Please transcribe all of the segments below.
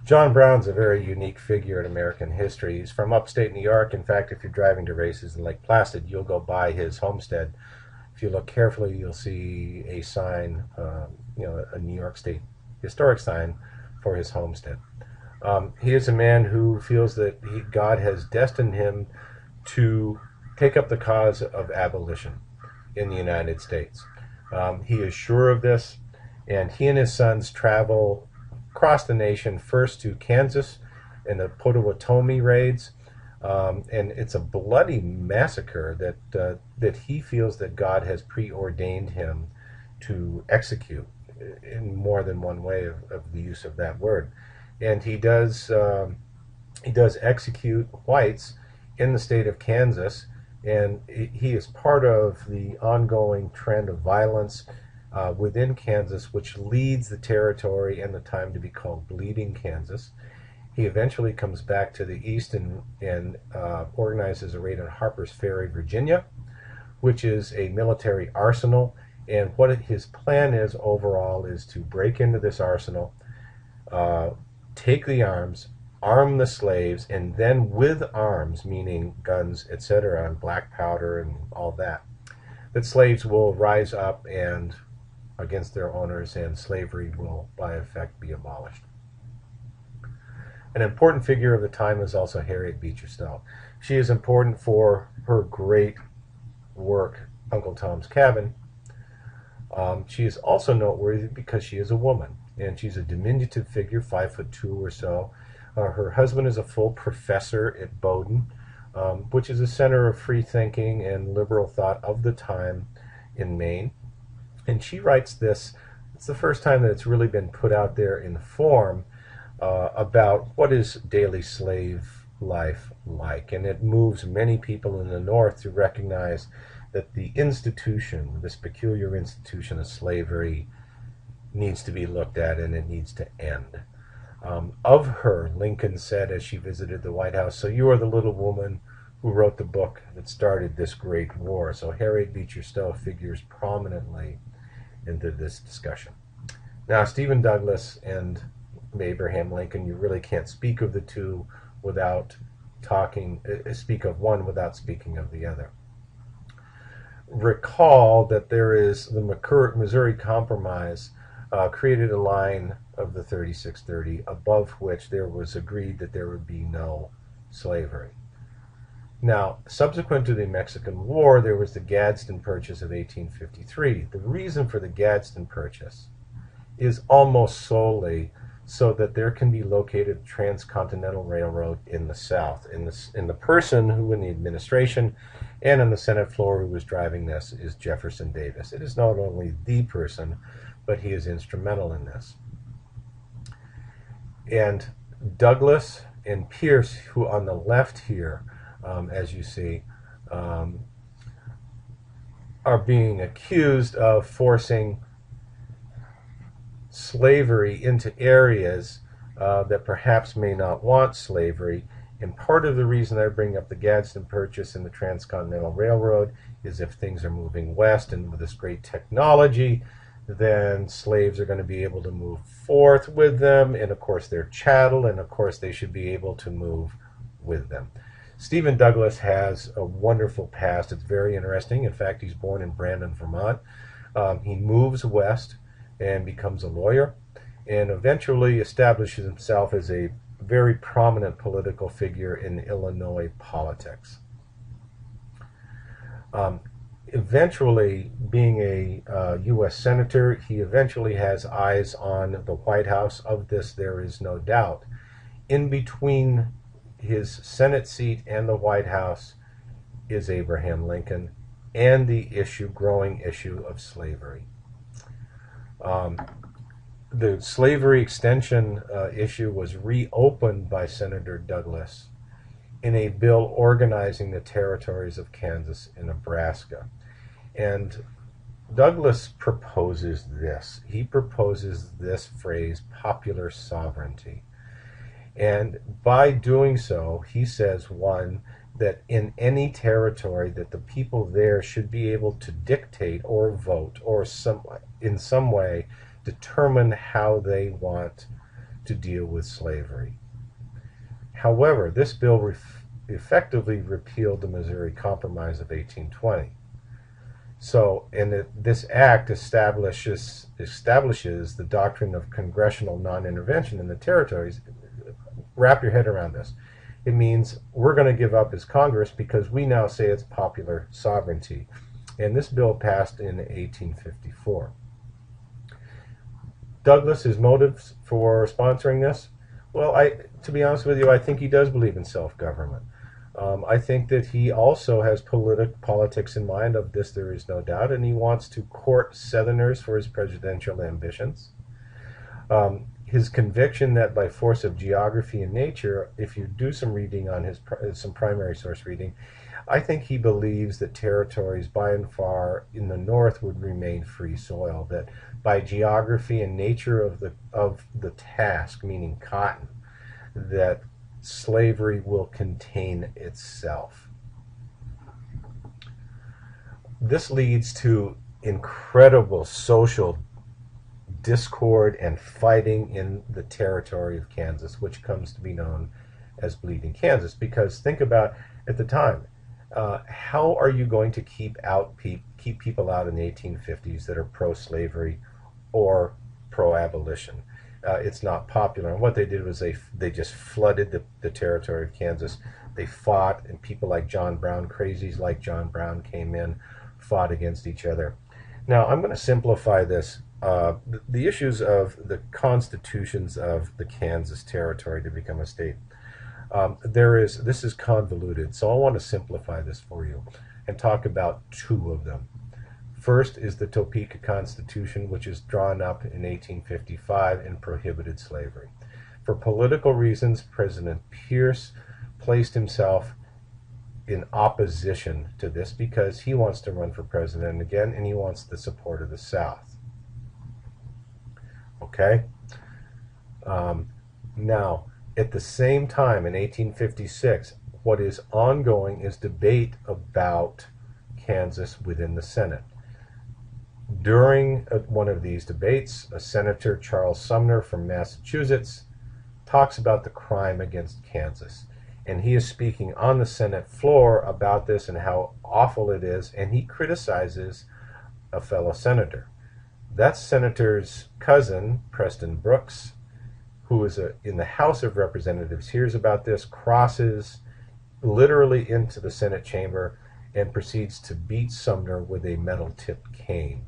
John Brown's a very unique figure in American history. He's from upstate New York. In fact, if you're driving to races in Lake Placid, you'll go by his homestead. If you look carefully, you'll see a sign, a New York State historic sign for his homestead. He is a man who feels that God has destined him to take up the cause of abolition in the United States. He is sure of this, and he and his sons travel across the nation, first to Kansas in the Potawatomi raids, and it's a bloody massacre that he feels that God has preordained him to execute in more than one way of the use of that word. And he does execute whites in the state of Kansas, and he is part of the ongoing trend of violence within Kansas, which leads the territory and the time to be called Bleeding Kansas. He eventually comes back to the east and organizes a raid on Harper's Ferry, Virginia, which is a military arsenal. And what his plan is overall is to break into this arsenal, take the arms, arm the slaves, and then with arms, meaning guns, etc., and black powder and all that, that slaves will rise up and against their owners, and slavery will, by effect, be abolished. An important figure of the time is also Harriet Beecher Stowe. She is important for her great work, Uncle Tom's Cabin. She is also noteworthy because she is a woman, and she's a diminutive figure, 5'2" or so. Her husband is a full professor at Bowdoin, which is a center of free thinking and liberal thought of the time in Maine. And she writes this. It's the first time that it's really been put out there in form about what is daily slave life like. And it moves many people in the North to recognize that the institution, this peculiar institution of slavery, needs to be looked at and it needs to end. Of her, Lincoln said as she visited the White House, "So you are the little woman who wrote the book that started this great war." So Harriet Beecher Stowe figures prominently into this discussion. Now, Stephen Douglas and Abraham Lincoln, you really can't speak of the two without speak of one without speaking of the other. Recall that there is the Missouri Compromise created a line of the 3630 above which there was agreed that there would be no slavery. Now, subsequent to the Mexican War, there was the Gadsden Purchase of 1853. The reason for the Gadsden Purchase is almost solely so that there can be located a transcontinental railroad in the South. In the person who in the administration and on the Senate floor who was driving this is Jefferson Davis. It is not only the person, but he is instrumental in this. And Douglas and Pierce, who on the left here, as you see, are being accused of forcing slavery into areas that perhaps may not want slavery. And part of the reason I bring up the Gadsden Purchase and the Transcontinental Railroad is if things are moving west and with this great technology, then slaves are going to be able to move forth with them, and of course they're chattel, and of course they should be able to move with them. Stephen Douglas has a wonderful past. It's very interesting. In fact, he's born in Brandon, Vermont. He moves west and becomes a lawyer and eventually establishes himself as a very prominent political figure in Illinois politics. Eventually, being a U.S. Senator, he eventually has eyes on the White House. Of this, there is no doubt. In between his Senate seat and the White House is Abraham Lincoln and the growing issue of slavery. The slavery extension issue was reopened by Senator Douglas in a bill organizing the territories of Kansas and Nebraska. And Douglas proposes this. He proposes this phrase, popular sovereignty. And by doing so, he says, one, that in any territory that the people there should be able to dictate or vote or in some way determine how they want to deal with slavery. However, this bill effectively repealed the Missouri Compromise of 1820. So, this act establishes the doctrine of congressional non-intervention in the territories. Wrap your head around this. It means we're going to give up as Congress because we now say it's popular sovereignty. And this bill passed in 1854. Douglas, his motives for sponsoring this? Well, to be honest with you, I think he does believe in self-government. I think that he also has politics in mind. Of this there is no doubt, and he wants to court Southerners for his presidential ambitions. His conviction that by force of geography and nature, if you do some reading on some primary source reading, I think he believes that territories by and far in the north would remain free soil, that by geography and nature of the task, meaning cotton, that slavery will contain itself. This leads to incredible social discord and fighting in the territory of Kansas, which comes to be known as Bleeding Kansas. Because think about, at the time, how are you going to keep people out in the 1850s that are pro-slavery or pro-abolition? It's not popular. And what they did was they just flooded the territory of Kansas. They fought, and people like John Brown, crazies like John Brown, came in, fought against each other. Now, I'm going to simplify this. The issues of the constitutions of the Kansas territory to become a state. This is convoluted, so I want to simplify this for you and talk about two of them. First is the Topeka Constitution, which is drawn up in 1855 and prohibited slavery. For political reasons, President Pierce placed himself in opposition to this because he wants to run for president again, and he wants the support of the South. Okay? Now, at the same time, in 1856, what is ongoing is debate about Kansas within the Senate. During one of these debates, a Senator, Charles Sumner from Massachusetts, talks about the crime against Kansas. And he is speaking on the Senate floor about this and how awful it is, and he criticizes a fellow senator. That senator's cousin, Preston Brooks, who is in the House of Representatives, hears about this, crosses literally into the Senate chamber, and proceeds to beat Sumner with a metal-tipped cane,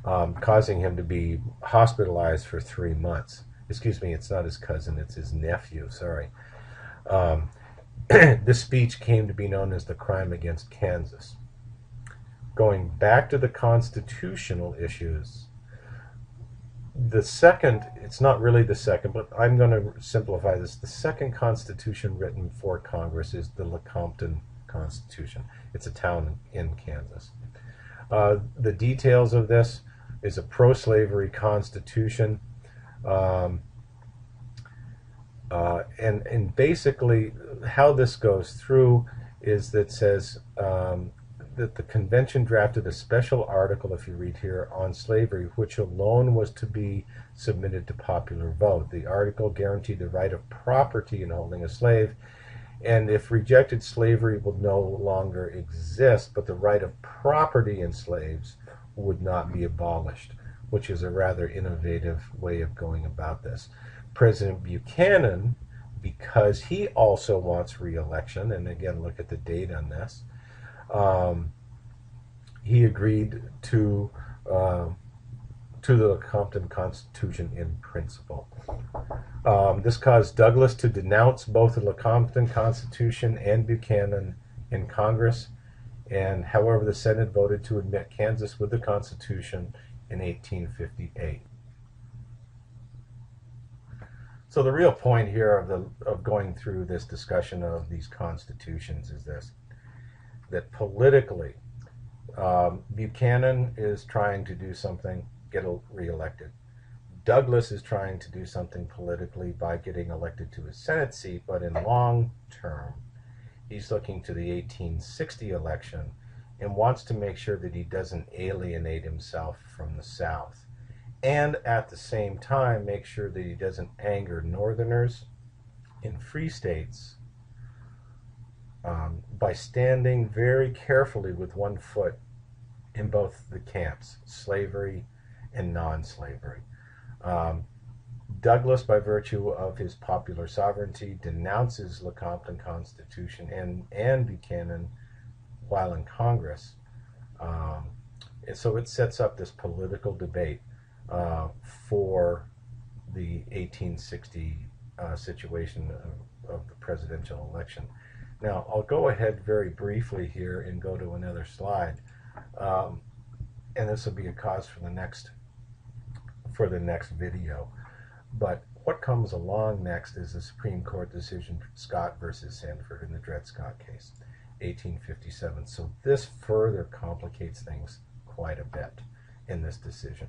causing him to be hospitalized for 3 months. Excuse me, it's not his cousin, it's his nephew, sorry. This speech came to be known as the crime against Kansas. Going back to the constitutional issues, the second, it's not really the second, but I'm going to simplify this. The second constitution written for Congress is the Lecompton Constitution. It's a town in Kansas. The details of this is a pro-slavery constitution, and basically how this goes through is that says that the convention drafted a special article, if you read here, on slavery, which alone was to be submitted to popular vote. The article guaranteed the right of property in holding a slave, and if rejected, slavery would no longer exist, but the right of property in slaves would not be abolished, which is a rather innovative way of going about this. President Buchanan, because he also wants re-election, and again, look at the date on this, he agreed to the Lecompton Constitution in principle. This caused Douglas to denounce both the Lecompton Constitution and Buchanan in Congress, and however, the Senate voted to admit Kansas with the Constitution in 1858. So the real point here of going through this discussion of these constitutions is this, that politically, Buchanan is trying to do something, get reelected. Douglas is trying to do something politically by getting elected to his Senate seat, but in long term, he's looking to the 1860 election and wants to make sure that he doesn't alienate himself from the South. and at the same time make sure that he doesn't anger Northerners in free states by standing very carefully with one foot in both the camps, slavery and non-slavery. Douglas, by virtue of his popular sovereignty, denounces the Lecompton Constitution and Buchanan while in Congress. And so it sets up this political debate for the 1860 situation of the presidential election. Now, I'll go ahead very briefly here and go to another slide. And this will be a cause for the next video. But what comes along next is the Supreme Court decision, Scott versus Sandford, in the Dred Scott case, 1857. So this further complicates things quite a bit in this decision.